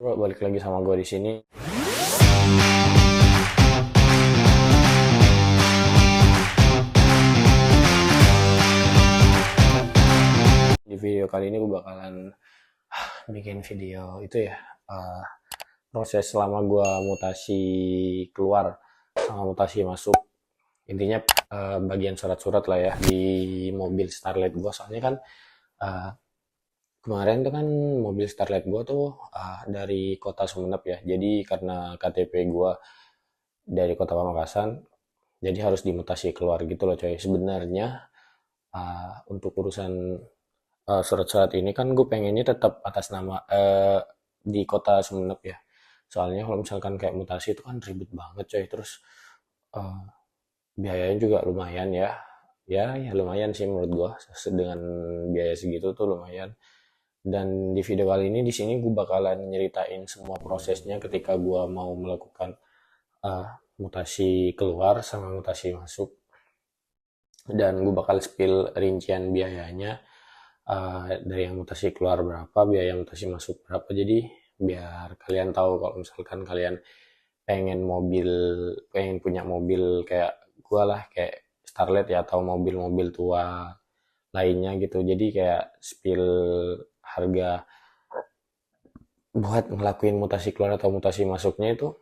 bro, balik lagi sama gue di sini. Di video kali ini gue bakalan bikin video itu ya, proses selama gue mutasi keluar sama mutasi masuk. Intinya bagian surat-surat lah ya di mobil Starlet gue. Soalnya kan kemarin tuh kan mobil Starlet gue tuh dari kota Sumeneb ya. Jadi karena KTP gue dari kota Pamekasan, jadi harus dimutasi keluar gitu loh coy. Sebenarnya untuk urusan surat-surat ini kan gue pengennya tetap atas nama di kota Sumeneb ya. Soalnya kalau misalkan kayak mutasi itu kan ribet banget coy. Terus eh, biayanya juga lumayan ya. Ya lumayan sih menurut gue. Dengan biaya segitu tuh lumayan. Dan di video kali ini di sini gue bakalan nyeritain semua prosesnya ketika gue mau melakukan eh, mutasi keluar sama mutasi masuk. Dan gue bakal spill rincian biayanya, dari yang mutasi keluar berapa, biaya mutasi masuk berapa. Jadi biar kalian tahu kalau misalkan kalian pengen punya mobil kayak gua lah, kayak Starlet ya, atau mobil-mobil tua lainnya gitu. Jadi kayak spill harga buat ngelakuin mutasi keluar atau mutasi masuknya itu,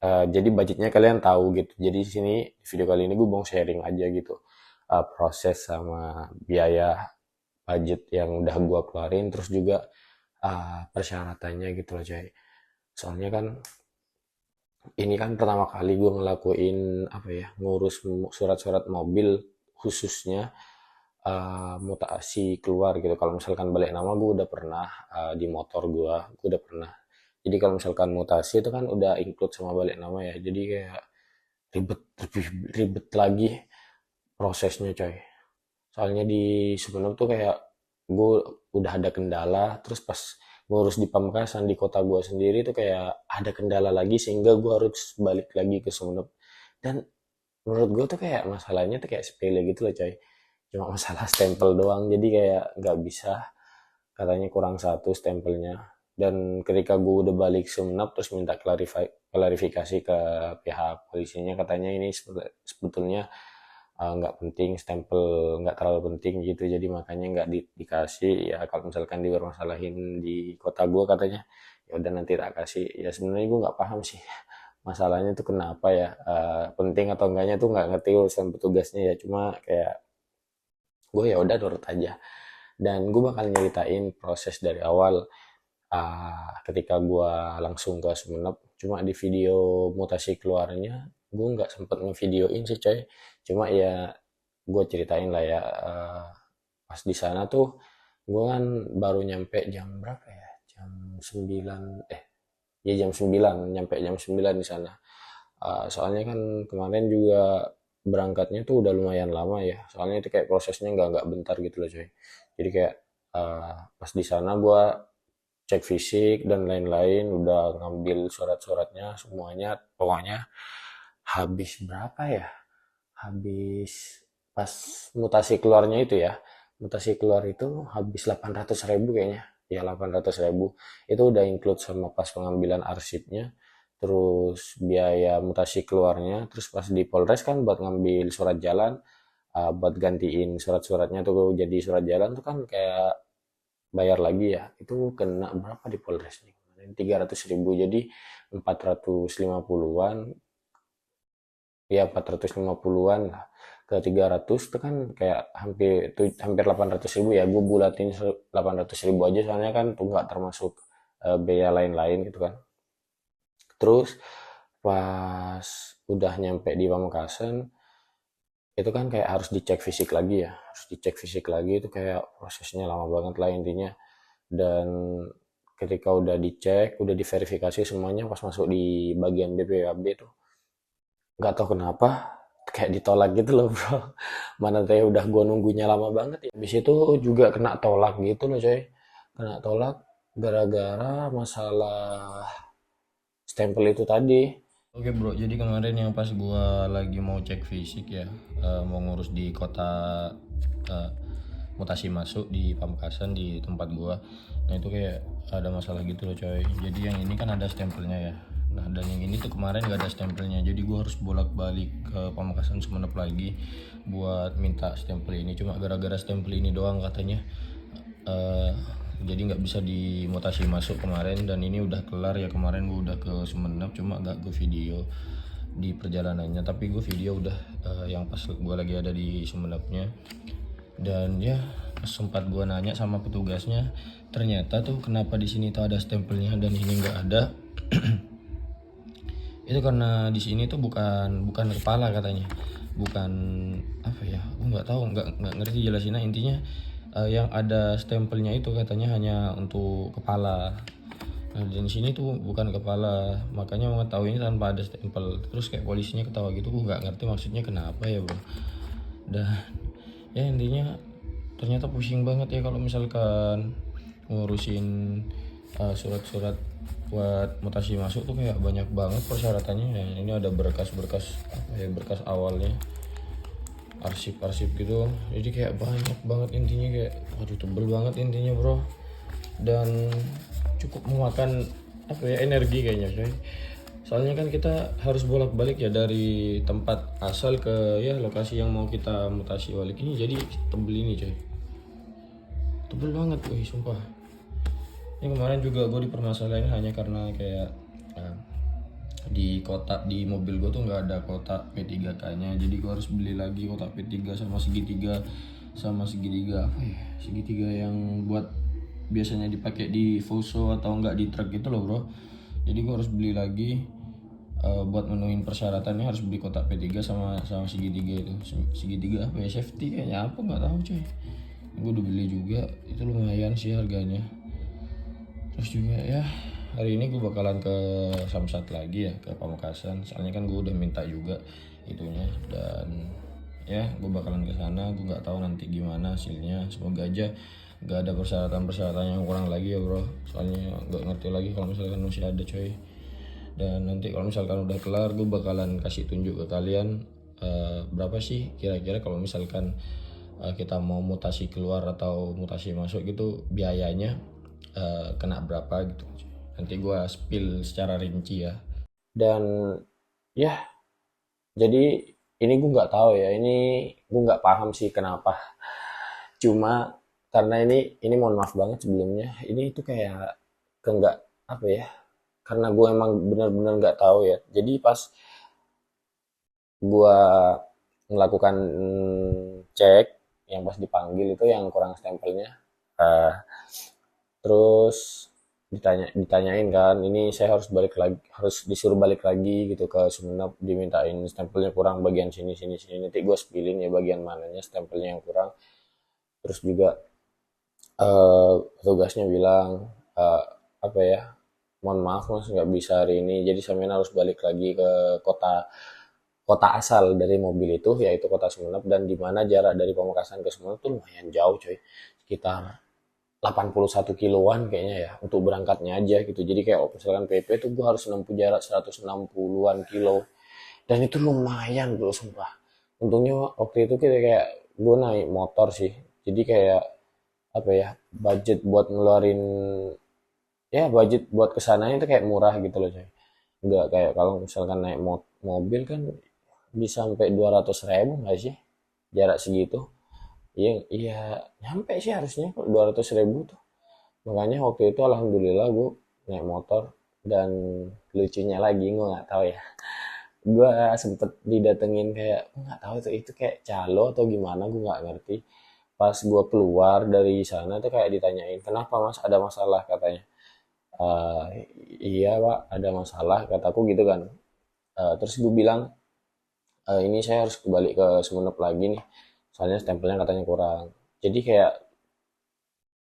jadi budgetnya kalian tahu gitu. Jadi di sini di video kali ini gue mau sharing aja gitu, proses sama biaya budget yang udah gua keluarin, terus juga persyaratannya gitu loh coy. Soalnya kan ini kan pertama kali gue ngelakuin apa ya, ngurus surat-surat mobil, khususnya mutasi keluar gitu. Kalau misalkan balik nama gue udah pernah, di motor gue udah pernah. Jadi kalau misalkan mutasi itu kan udah include sama balik nama ya, jadi kayak ribet, lebih ribet lagi prosesnya coy. Soalnya di Sumeneb tuh kayak gue udah ada kendala, terus pas ngurus di Pamekasan di kota gue sendiri tuh kayak ada kendala lagi sehingga gue harus balik lagi ke Sumeneb. Dan menurut gue tuh kayak masalahnya tuh kayak sepele gitu loh coy, cuma masalah stempel doang. Jadi kayak nggak bisa, katanya kurang satu stempelnya. Dan ketika gue udah balik Sumeneb terus minta klarifikasi ke pihak polisinya, katanya ini sebetulnya nggak penting, stempel nggak terlalu penting gitu, jadi makanya nggak dikasih ya. Kalau misalkan dipermasalahin di kota gue, katanya ya udah nanti tak kasih. Ya sebenarnya gue nggak paham sih masalahnya tuh kenapa ya, penting atau enggaknya tuh nggak ngerti urusan petugasnya ya. Cuma kayak gue ya udah nurut aja. Dan gue bakal nyeritain proses dari awal, ketika gue langsung ke Sumeneb. Cuma di video mutasi keluarnya gue nggak sempet ngevideoin sih coy. Cuma ya gue ceritain lah ya, pas di sana tuh gue kan baru nyampe jam berapa ya, jam 9, ya jam 9, nyampe jam 9 di sana. Soalnya kan kemarin juga berangkatnya tuh udah lumayan lama ya, soalnya itu kayak prosesnya nggak bentar gitu loh coy. Jadi kayak pas di sana gue cek fisik dan lain-lain, udah ngambil surat-suratnya semuanya. Pokoknya habis berapa ya, habis pas mutasi keluarnya itu ya, mutasi keluar itu habis 800.000 kayaknya ya, 800.000 itu udah include sama pas pengambilan arsipnya, terus biaya mutasi keluarnya. Terus pas di Polres kan buat ngambil surat jalan, buat gantiin surat-suratnya tuh jadi surat jalan tuh kan kayak bayar lagi ya. Itu kena berapa di Polres nih, 300.000, jadi 450-an, ya 450-an lah ke 300 itu kan kayak hampir 800.000 ya. Gue bulatin 800.000 aja, soalnya kan tuh nggak termasuk biaya lain-lain gitu kan. Terus pas udah nyampe di Pamekasan itu kan kayak harus dicek fisik lagi ya, harus dicek fisik lagi. Itu kayak prosesnya lama banget lah intinya. Dan ketika udah dicek, udah diverifikasi semuanya, pas masuk di bagian BPKB tuh nggak tahu kenapa kayak ditolak gitu loh bro. Mana teh udah gua nunggunya lama banget ya, habis itu juga kena tolak gitu loh coy. Kena tolak gara-gara masalah stempel itu tadi. Oke bro, jadi kemarin yang pas gua lagi mau cek fisik ya, mau ngurus di kota, eh, mutasi masuk di Pamekasan di tempat gua. Nah itu kayak ada masalah gitu loh coy. Jadi yang ini kan ada stempelnya ya. Nah dan yang ini tuh kemarin gak ada stempelnya. Jadi gua harus bolak-balik ke Pamekasan Sumenep lagi buat minta stempel ini. Cuma gara-gara stempel ini doang katanya eh jadi nggak bisa dimutasi masuk kemarin, dan ini udah kelar ya. Kemarin gue udah ke Sumenep, cuma gak gue video di perjalanannya, tapi gue video udah yang pas gue lagi ada di Sumenepnya. Dan ya sempat gue nanya sama petugasnya, ternyata tuh kenapa di sini tuh ada stempelnya dan ini nggak ada. Itu karena di sini tuh bukan bukan kepala katanya, bukan apa ya, aku nggak tahu, nggak ngerti jelasinnya. Intinya yang ada stempelnya itu katanya hanya untuk kepala. Nah di sini tuh bukan kepala, makanya mengetahuinya tanpa ada stempel. Terus kayak polisinya ketawa gitu, gue nggak ngerti maksudnya kenapa ya bro. Dan ya intinya ternyata pusing banget ya kalau misalkan ngurusin surat-surat buat mutasi masuk tuh, kayak banyak banget persyaratannya ya. Ini ada berkas-berkas apa ya, berkas awalnya, arsip-arsip gitu. Jadi kayak banyak banget intinya, kayak waduh tebel banget intinya bro. Dan cukup memakan apa ya, energi kayaknya coy. Soalnya kan kita harus bolak-balik ya dari tempat asal ke ya lokasi yang mau kita mutasi balik ini. Jadi tebel ini coy, tebel banget wih sumpah. Ini kemarin juga gue dipermasalahin hanya karena kayak di kotak di mobil gue tuh nggak ada kotak P3K nya. Jadi gue harus beli lagi kotak P3 sama segitiga, apa ya, segitiga yang buat biasanya dipakai di Fuso atau enggak di truk gitu loh bro. Jadi gue harus beli lagi buat menuhin persyaratannya, harus beli kotak P3 sama segitiga itu. Segitiga apa ya, safety kayaknya apa nggak tahu coy. Gue udah beli juga, itu lumayan sih harganya. Terus juga ya hari ini gue bakalan ke Samsat lagi ya, ke Pamekasan. Soalnya kan gue udah minta juga itunya, dan ya gue bakalan ke sana. Gue nggak tahu nanti gimana hasilnya, semoga aja nggak ada persyaratan yang kurang lagi ya bro. Soalnya nggak ngerti lagi kalau misalkan masih ada coy. Dan nanti kalau misalkan udah kelar, gue bakalan kasih tunjuk ke kalian berapa sih kira-kira kalau misalkan kita mau mutasi keluar atau mutasi masuk gitu, biayanya kena berapa gitu. Nanti gue spill secara rinci ya. Dan ya, jadi ini gue nggak tahu ya, ini gue nggak paham sih kenapa. Cuma karena ini mohon maaf banget sebelumnya, ini itu kayak ke nggak apa ya, karena gue emang bener-bener nggak tahu ya. Jadi pas gue melakukan cek yang pas dipanggil itu yang kurang stempelnya, eh, terus ditanyain kan, ini saya harus balik lagi, harus disuruh balik lagi gitu ke Sumenep, dimintain stempelnya kurang bagian sini sini sini. Nanti gue spillin ya bagian mananya stempelnya yang kurang. Terus juga petugasnya bilang eh, apa ya, mohon maaf mas nggak bisa hari ini, jadi Samin harus balik lagi ke kota kota asal dari mobil itu, yaitu kota Sumenep. Dan di mana jarak dari Pamekasan ke Sumenep tuh lumayan jauh coy, sekitar 81 kiloan kayaknya ya untuk berangkatnya aja gitu. Jadi kayak misalkan PP tuh gue harus menempuh jarak 160-an kilo, dan itu lumayan bro sumpah. Untungnya waktu itu kita kayak gue naik motor sih, jadi kayak apa ya, budget buat ngeluarin, ya budget buat kesananya itu kayak murah gitu loh coy. Nggak kayak kalau misalkan naik mobil kan bisa sampai 200.000 nggak sih jarak segitu. Iya, iya nyampe sih harusnya kalau 200.000 tuh. Makanya waktu itu alhamdulillah gue naik motor. Dan lucunya lagi gue nggak tahu ya, gue sempet didatengin kayak nggak tahu itu kayak calo atau gimana, gue nggak ngerti. Pas gue keluar dari sana tuh kayak ditanyain kenapa mas, ada masalah katanya. "Eh, iya pak ada masalah," kataku gitu kan. Terus gue bilang, ini saya harus kembali ke Sumenep lagi nih, soalnya stempelnya katanya kurang. Jadi kayak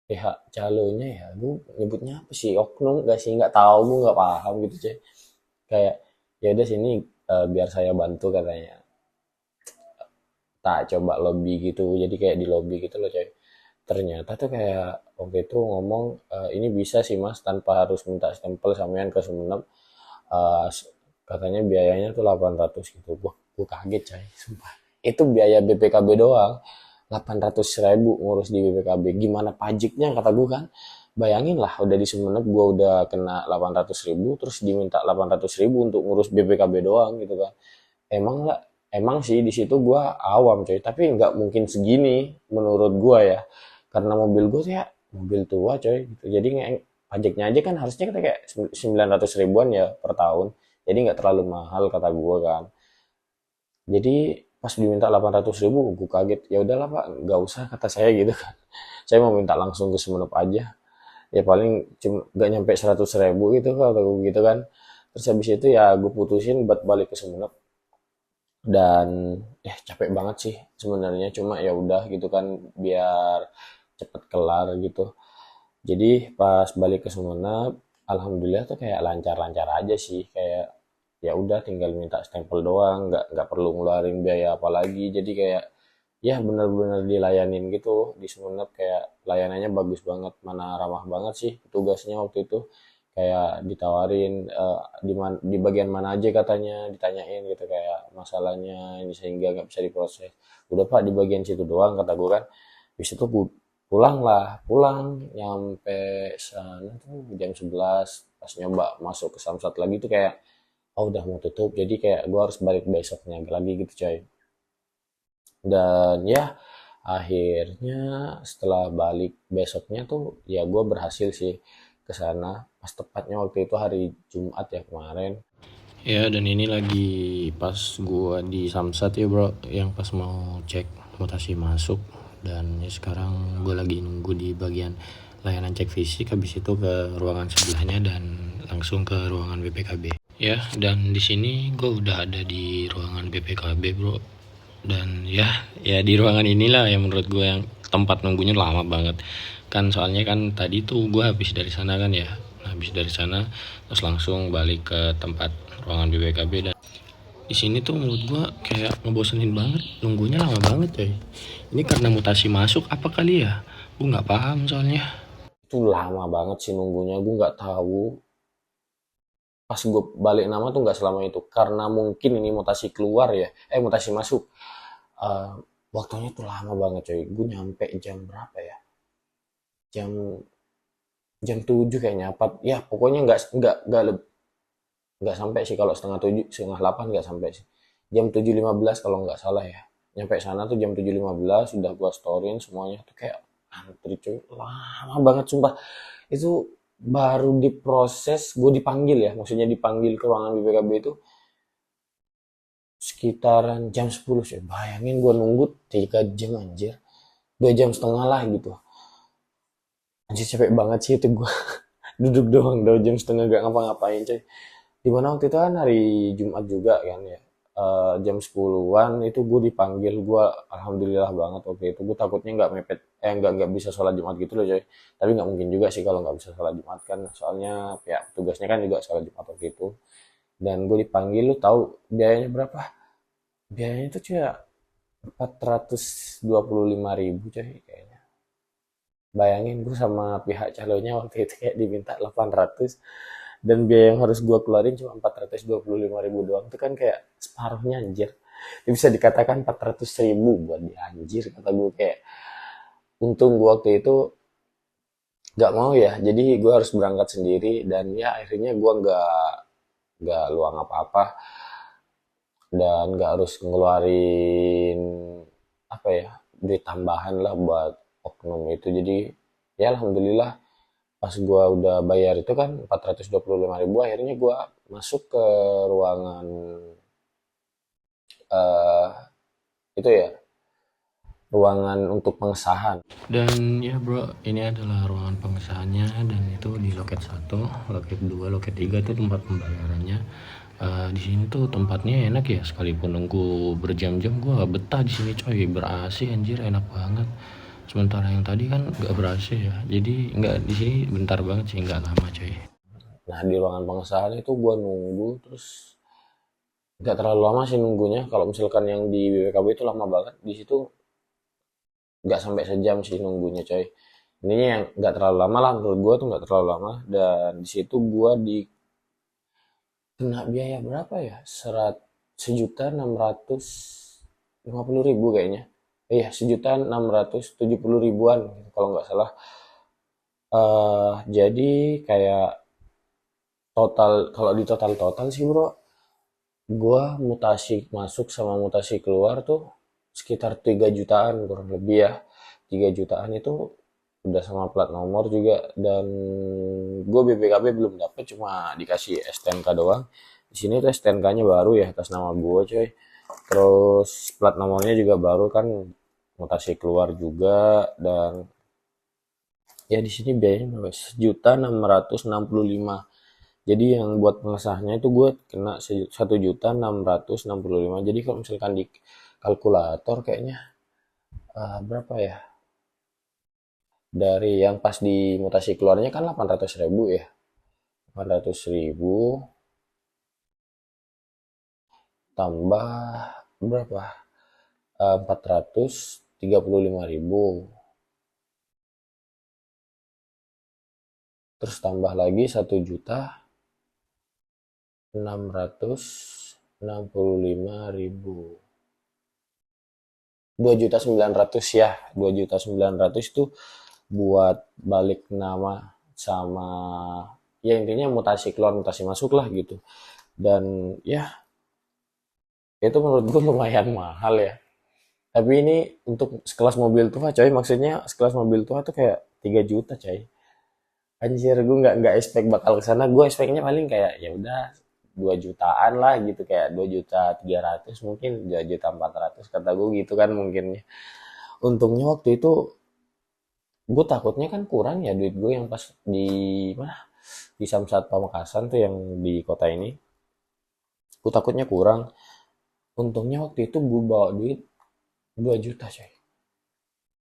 pihak calonya ya, gue nyebutnya apa sih, oknum gak sih, nggak tahu, gue nggak paham gitu cuy. Kayak ya udah sini, biar saya bantu katanya. Tak coba lobby gitu, jadi kayak di lobby gitu loh coy. Ternyata tuh kayak waktu itu ngomong, ini bisa sih mas tanpa harus minta stempel sampean ke Sumenep. Eh, Katanya biayanya tuh 800 gitu. Gue kaget coy sumpah, itu biaya BPKB doang. 800.000 ngurus di BPKB, gimana pajaknya kata gue kan. Bayangin lah, udah di Sumeneb gue udah kena 800.000, terus diminta 800.000 untuk ngurus BPKB doang gitu kan. Emang lah, emang sih di situ gue awam coy, tapi nggak mungkin segini menurut gue ya, karena mobil gue tuh ya mobil tua coy gitu. Jadi pajaknya aja kan harusnya kita kayak 900 ribuan ya per tahun, jadi nggak terlalu mahal kata gue kan. Jadi pas diminta 800.000 gue kaget, ya udahlah pak nggak usah kata saya gitu kan. Saya mau minta langsung ke Sumenep aja, ya paling cuma nggak nyampe 100.000 gitu kata gue gitu kan. Terus habis itu ya gue putusin buat balik ke Sumenep. Dan capek banget sih sebenarnya, cuma ya udah gitu kan biar cepet kelar gitu. Jadi pas balik ke Sumenep, alhamdulillah tuh kayak lancar-lancar aja sih, kayak ya udah tinggal minta stempel doang, nggak perlu ngeluarin biaya apa lagi. Jadi kayak ya bener-bener dilayanin gitu di Sumenep, kayak layanannya bagus banget, mana ramah banget sih petugasnya waktu itu. Kayak ditawarin di bagian mana aja katanya, ditanyain gitu kayak masalahnya ini sehingga nggak bisa diproses. Udah pak di bagian situ doang kata gue kan. Habis itu pulang lah, pulang nyampe sana tuh jam 11. Pas nyoba masuk ke Samsat lagi tuh kayak oh udah mau tutup, jadi kayak gue harus balik besoknya lagi gitu coy. Dan ya akhirnya setelah balik besoknya tuh ya gue berhasil sih ke sana, pas tepatnya waktu itu hari Jumat ya kemarin. Ya, dan ini lagi pas gua di Samsat ya bro, yang pas mau cek mutasi masuk. Dan ya sekarang gue lagi nunggu di bagian layanan cek fisik, habis itu ke ruangan sebelahnya dan langsung ke ruangan BPKB. Ya, dan di sini gue udah ada di ruangan BPKB bro. Dan ya di ruangan inilah yang menurut gue yang tempat nunggunya lama banget kan. Soalnya kan tadi tuh gue habis dari sana kan ya, habis dari sana terus langsung balik ke tempat ruangan BPKB. Dan di sini tuh menurut gue kayak ngebosenin banget, nunggunya lama banget coy. Ini karena mutasi masuk apa kali ya, gue nggak paham soalnya. Itu lama banget sih nunggunya, gue nggak tahu. Pas gue balik nama tuh nggak selama itu, karena mungkin ini mutasi keluar ya, mutasi masuk. Eh, Waktunya tuh lama banget coy, gue nyampe jam berapa ya, jam jam 7 kayaknya apa ya, pokoknya nggak sampai sih, kalau setengah 7 setengah 8 nggak sampai sih, jam 7.15 kalau nggak salah ya. Nyampe sana tuh jam 7.15, udah gua storein semuanya tuh kayak antri cuy, lama banget sumpah. Itu baru diproses, gue dipanggil ya, maksudnya dipanggil ke ruangan BPKB itu sekitaran jam 10 sih. Bayangin gue nunggu 3 jam anjir, 2 jam setengah lah gitu. Anjir capek banget sih itu gue. Duduk doang 2 jam setengah gak ngapa-ngapain coy. Dimana waktu itu kan hari Jumat juga kan ya. Jam 10-an itu gue dipanggil, gue alhamdulillah banget waktu itu. Gue takutnya nggak mepet, nggak bisa sholat Jumat gitu loh coy. Tapi nggak mungkin juga sih kalau nggak bisa sholat Jumat kan, soalnya pihak petugasnya kan juga sholat Jumat waktu itu. Dan gue dipanggil, lu tahu biayanya berapa? Biayanya itu cuy 425.000 coy kayaknya. Bayangin gue sama pihak calonnya waktu itu kayak diminta 800, dan biaya yang harus gue keluarin cuma 425.000 doang. Itu kan kayak separuhnya anjir. Ya bisa dikatakan 400.000 buat dia anjir kata gue, kayak untung gue waktu itu nggak mau ya, jadi gue harus berangkat sendiri. Dan ya akhirnya gue nggak luang apa-apa, dan nggak harus ngeluarin apa ya, duit tambahan lah buat oknum itu. Jadi ya alhamdulillah pas gua udah bayar itu kan 425.000, akhirnya gua masuk ke ruangan eh itu ya, ruangan untuk pengesahan. Dan ya bro, ini adalah ruangan pengesahannya, dan itu di loket 1, loket 2, loket 3 itu tempat pembayarannya. Di sini tuh tempatnya enak ya, sekalipun nunggu berjam-jam gue gak betah di sini coy, ber-AC anjir, enak banget. Sementara yang tadi kan gak ber-AC ya, jadi nggak, di sini bentar banget sih, nggak lama coy. Nah di ruangan pengesahan itu gua nunggu, terus nggak terlalu lama sih nunggunya. Kalau misalkan yang di BPKB itu lama banget, di situ nggak sampai sejam sih nunggunya coy. Ini yang nggak terlalu lama lah menurut gua tuh, nggak terlalu lama. Dan di situ gua di kena biaya berapa ya, 1.650.000 kayaknya. iya 1.670.000-an gitu, kalau nggak salah. Jadi kayak total, kalau di total total sih bro, gua mutasi masuk sama mutasi keluar tuh sekitar 3 jutaan kurang lebih ya. 3 jutaan itu udah sama plat nomor juga, dan gue BPKB belum dapet, cuma dikasih STNK doang. Di sini tuh STNK-nya baru ya, atas nama gue coy. Terus plat nomornya juga baru kan, mutasi keluar juga. Dan ya di sini biayanya berapa? 1.665. Jadi yang buat pengesahnya itu gue kena 1.665. Jadi kalau misalkan di kalkulator kayaknya berapa ya? Dari yang pas di mutasi keluarnya kan 800.000 ya. 800.000 tambah berapa? 435.000. Terus tambah lagi 1.665.000. 2.900.000 ya. 2.900.000 itu buat balik nama sama, ya intinya mutasi keluar mutasi masuk lah gitu. Dan ya itu menurut gue lumayan mahal ya. Tapi ini untuk sekelas mobil tua coy, maksudnya sekelas mobil tua tuh kayak 3 juta coy. Anjir, gue nggak expect bakal ke sana. Gue expectnya paling kayak ya udah 2 jutaan lah gitu, kayak 2.300.000 mungkin, 2.400.000 kata gue gitu kan mungkin ya. Untungnya waktu itu gue takutnya kan kurang ya duit gue yang pas di mana, di Samsat Pamekasan tuh yang di kota ini. Gue takutnya kurang. Untungnya waktu itu gue bawa duit 2 juta coy.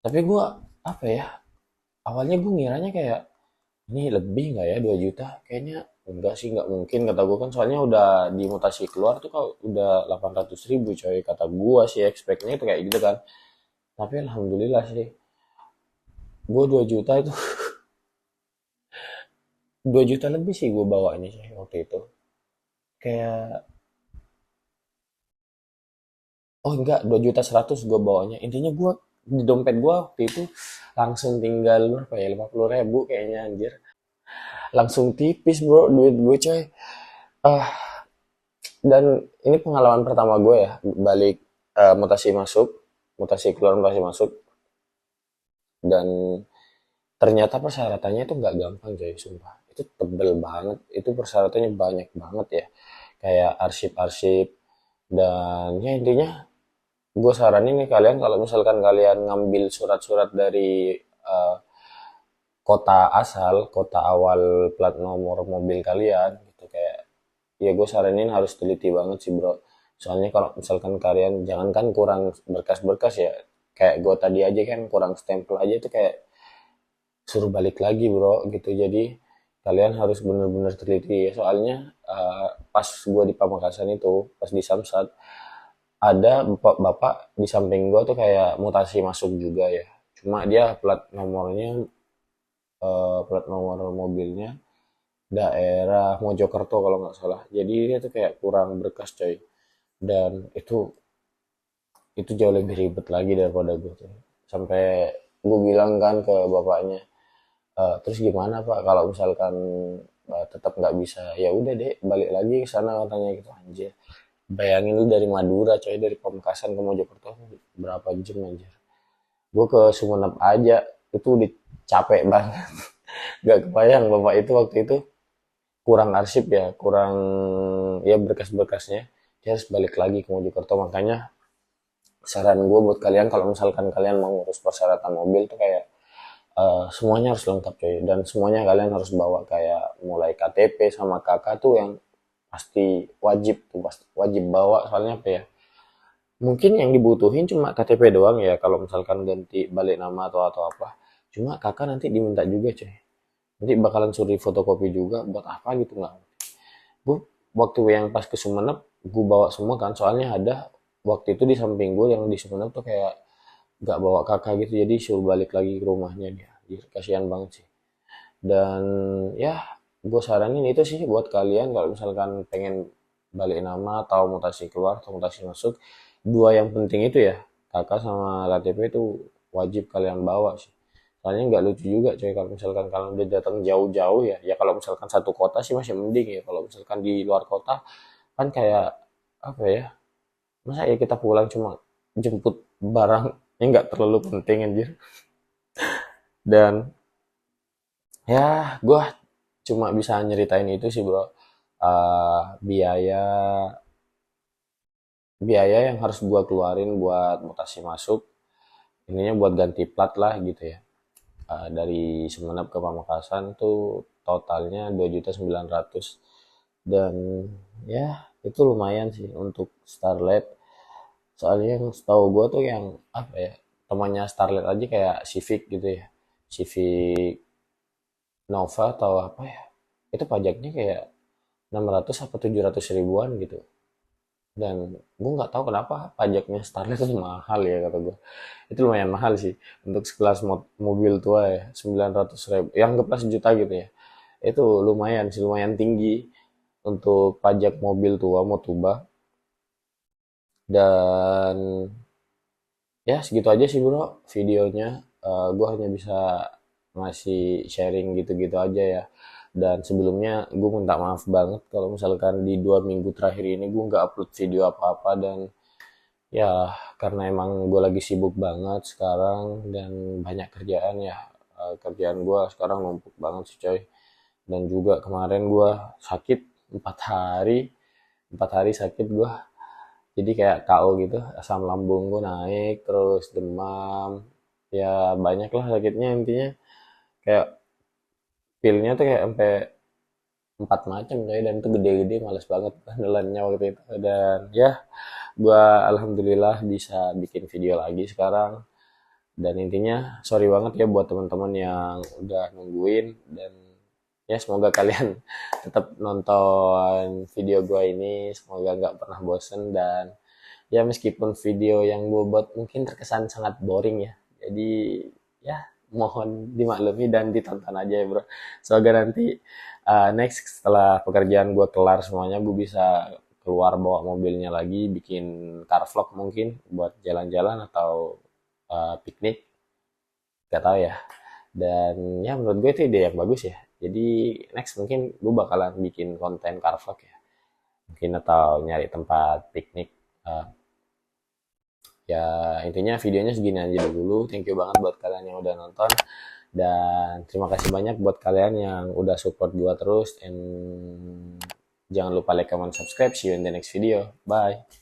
Tapi gue apa ya, awalnya gue ngiranya kayak ini lebih nggak ya 2 juta? Kayaknya enggak sih, nggak mungkin kata gue kan, soalnya udah dimutasi keluar tuh kalau udah 800.000 coy. Kata gue sih expectnya itu kayak gitu kan. Tapi alhamdulillah sih, gue 2 juta itu 2 juta lebih sih gue bawanya sih waktu itu. Kayak, oh enggak, 2.100.000 gue bawanya. Intinya gue di dompet gue waktu itu langsung tinggal berapa ya, 50.000 kayaknya anjir. Langsung tipis bro duit gue coy. Ah, dan ini pengalaman pertama gue ya balik, mutasi masuk, mutasi keluar mutasi masuk. Dan ternyata persyaratannya itu nggak gampang coy, sumpah. Itu tebel banget, itu persyaratannya banyak banget ya. Kayak arsip-arsip, dan ya intinya gue saranin nih kalian, kalau misalkan kalian ngambil surat-surat dari eh, kota asal, kota awal plat nomor mobil kalian gitu, kayak ya gue saranin harus teliti banget sih bro. Soalnya kalau misalkan kalian jangankan kurang berkas-berkas ya, kayak gue tadi aja kan kurang stempel aja itu kayak suruh balik lagi bro gitu. Jadi kalian harus bener-bener teliti ya. Soalnya pas gue di Pamekasan itu, pas di Samsat, ada bapak-bapak di samping gue tuh kayak mutasi masuk juga ya. Cuma dia plat nomornya, plat nomor mobilnya daerah Mojokerto kalau nggak salah. Jadi dia tuh kayak kurang berkas coy. Dan itu jauh lebih ribet lagi daripada gue tuh. Sampai gue bilang kan ke bapaknya, terus gimana pak kalau misalkan tetap nggak bisa, ya udah deh balik lagi ke sana katanya gitu. Anjir, bayangin lu dari Madura coy, dari Pamekasan ke Mojokerto berapa jam anjir. Gue ke Sumenep aja itu udah capek banget. Gak kebayang bapak itu waktu itu kurang arsip ya, kurang ya berkas-berkasnya, dia harus balik lagi ke Mojokerto. Makanya saran gue buat kalian, kalau misalkan kalian mau ngurus persyaratan mobil tuh kayak semuanya harus lengkap coy, dan semuanya kalian harus bawa, kayak mulai KTP sama KK tuh yang pasti wajib tuh, pasti wajib bawa. Soalnya apa ya, mungkin yang dibutuhin cuma KTP doang ya kalau misalkan ganti balik nama atau apa. Cuma kakak nanti diminta juga coy, nanti bakalan suruh fotokopi juga, buat apa gitu nggak. Gue waktu yang pas ke Sumenep gue bawa semua kan, soalnya ada waktu itu di samping gue yang di Sumenep tuh kayak nggak bawa kakak gitu, jadi suruh balik lagi ke rumahnya dia. Jadi kasihan banget sih. Dan ya gue saranin itu sih buat kalian, kalau misalkan pengen balik nama atau mutasi keluar atau mutasi masuk, dua yang penting itu ya, KK sama KTP itu wajib kalian bawa sih. Soalnya nggak lucu juga coy kalau misalkan kalian udah datang jauh-jauh ya. Ya kalau misalkan satu kota sih masih mending ya. Kalau misalkan di luar kota kan kayak apa ya? Masa ya kita pulang cuma jemput barang yang nggak terlalu penting anjir. Dan ya gue cuma bisa nyeritain itu sih bro. Biaya biaya yang harus gue keluarin buat mutasi masuk ininya buat ganti plat lah gitu ya. Dari Sumeneb ke Pamekasan tuh totalnya 2.900.000 dan ya itu lumayan sih untuk Starlet. Soalnya yang setahu gue tuh yang apa ya, temannya Starlet aja kayak Civic gitu ya, Civic Nova atau apa ya, itu pajaknya kayak 600 atau 700 ribuan gitu. Dan gue nggak tahu kenapa pajaknya Starlet itu mahal ya kata gue. Itu lumayan mahal sih untuk sekelas mobil tua ya, 900 ribu yang anggaplah sejuta gitu ya. Itu lumayan sih, lumayan tinggi untuk pajak mobil tua Motuba. Dan ya segitu aja sih bro videonya. Gue hanya bisa ngasih sharing gitu-gitu aja ya. Dan sebelumnya gue minta maaf banget kalau misalkan di 2 minggu terakhir ini gue nggak upload video apa-apa. Dan ya karena emang gue lagi sibuk banget sekarang dan banyak kerjaan ya. Kerjaan gue sekarang numpuk banget sih coy. Dan juga kemarin gue sakit 4 hari, 4 hari sakit gue. Jadi kayak KO gitu, asam lambung gue naik, terus demam, ya banyak lah sakitnya intinya. Kayak pilnya tuh kayak sampai 4 macam coy, dan itu gede-gede, males banget nelannya waktu itu. Dan ya gue alhamdulillah bisa bikin video lagi sekarang. Dan intinya sorry banget ya buat teman-teman yang udah nungguin. Dan ya semoga kalian tetap nonton video gue ini, semoga nggak pernah bosen. Dan ya meskipun video yang gue buat mungkin terkesan sangat boring ya, jadi ya mohon dimaklumi dan ditonton aja ya bro. Semoga nanti next setelah pekerjaan gue kelar semuanya, gue bisa keluar bawa mobilnya lagi, bikin car vlog mungkin buat jalan-jalan atau piknik, gak tahu ya. Dan ya menurut gue itu ide yang bagus ya. Jadi next mungkin gue bakalan bikin konten car vlog ya, mungkin atau nyari tempat piknik. Uh, Ya intinya videonya segini aja dulu. Thank you banget buat kalian yang udah nonton. Dan terima kasih banyak buat kalian yang udah support gua terus. And jangan lupa like, comment, subscribe. See you in the next video. Bye.